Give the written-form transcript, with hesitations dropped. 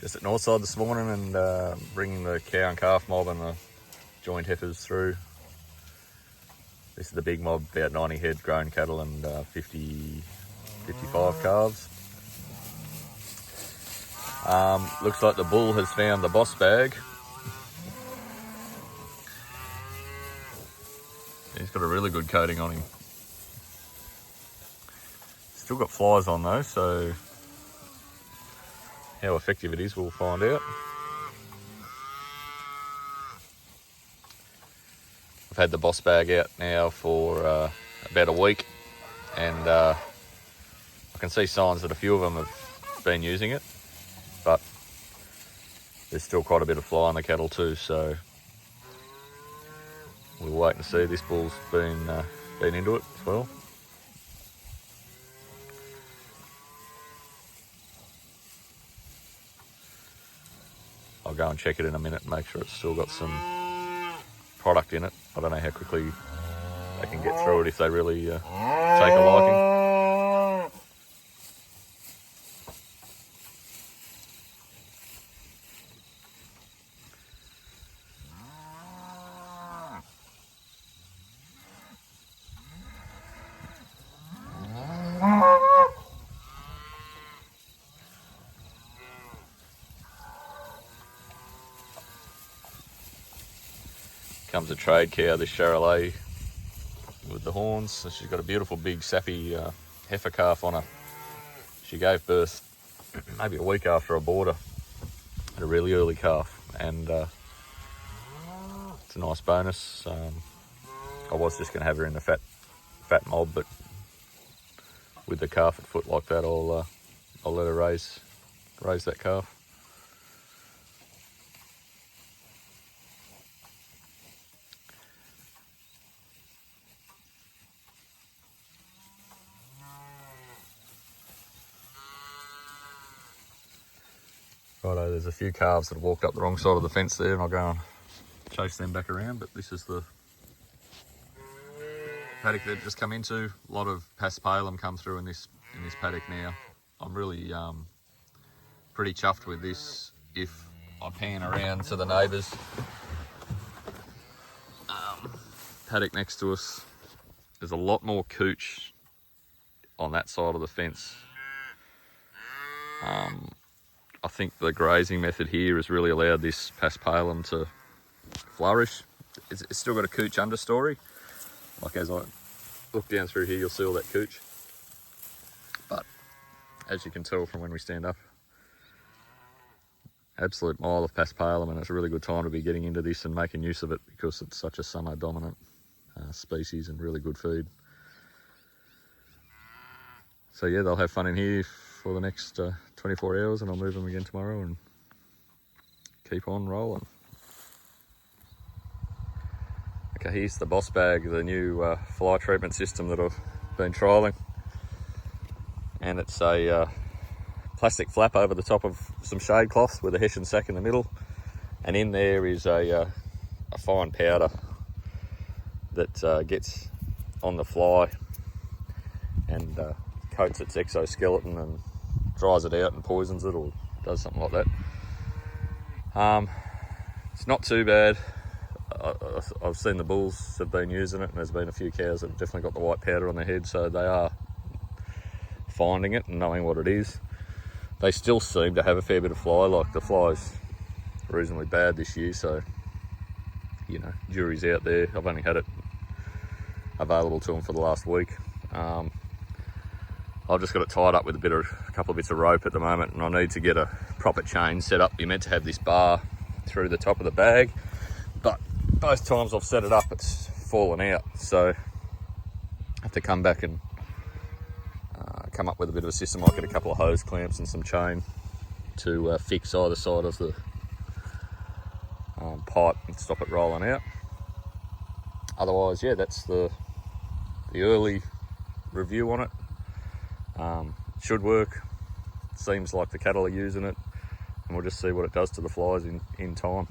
Just at Northside this morning and bringing the cow and calf mob and the joint heifers through. This is the big mob, about 90 head grown cattle and 55 calves. Looks like the bull has found the Bos Bag. He's got a really good coating on him. Still got flies on though, so how effective it is we'll find out. I've had the Bos Bag out now for about a week, and I can see signs that a few of them have been using it, but there's still quite a bit of fly on the cattle too, so we'll wait and see. This bull's been into it as well. I'll go and check it in a minute and make sure it's still got some product in it. I don't know how quickly they can get through it if they really take a liking. Comes a trade cow, this Charolais with the horns. So she's got a beautiful big sappy heifer calf on her. She gave birth maybe a week after I bought her, at a really early calf, and it's a nice bonus. I was just going to have her in the fat mob, but with the calf at foot like that, I'll let her raise that calf. Righto, there's a few calves that have walked up the wrong side of the fence there, and I'll go and chase them back around. But this is the paddock they've just come into. A lot of paspalum come through in this paddock now. I'm really pretty chuffed with this. If I pan around to the neighbours paddock next to us, there's a lot more cooch on that side of the fence. I think the grazing method here has really allowed this paspalum to flourish. It's still got a cooch understory. Like as I look down through here, you'll see all that cooch. But as you can tell from when we stand up, absolute mile of paspalum, and it's a really good time to be getting into this and making use of it because it's such a summer dominant species and really good feed. So yeah, they'll have fun in here for the next 24 hours, and I'll move them again tomorrow and keep on rolling. Okay, here's the Bos Bag, the new fly treatment system that I've been trialling. And it's a plastic flap over the top of some shade cloths with a hessian sack in the middle. And in there is a fine powder that gets on the fly and coats its exoskeleton and dries it out and poisons it, or does something like that. It's not too bad. I've seen the bulls have been using it, and there's been a few cows that have definitely got the white powder on their head, so they are finding it and knowing what it is. They still seem to have a fair bit of fly. Like, the fly's reasonably bad this year, so you know, jury's out there. I've only had it available to them for the last week. I've just got it tied up with a couple of bits of rope at the moment, and I need to get a proper chain set up. You're meant to have this bar through the top of the bag, but both times I've set it up, it's fallen out. So I have to come back and come up with a bit of a system. I'll get a couple of hose clamps and some chain to fix either side of the pipe and stop it rolling out. Otherwise, yeah, that's the early review on it. Should work. Seems like the cattle are using it, and we'll just see what it does to the flies in time.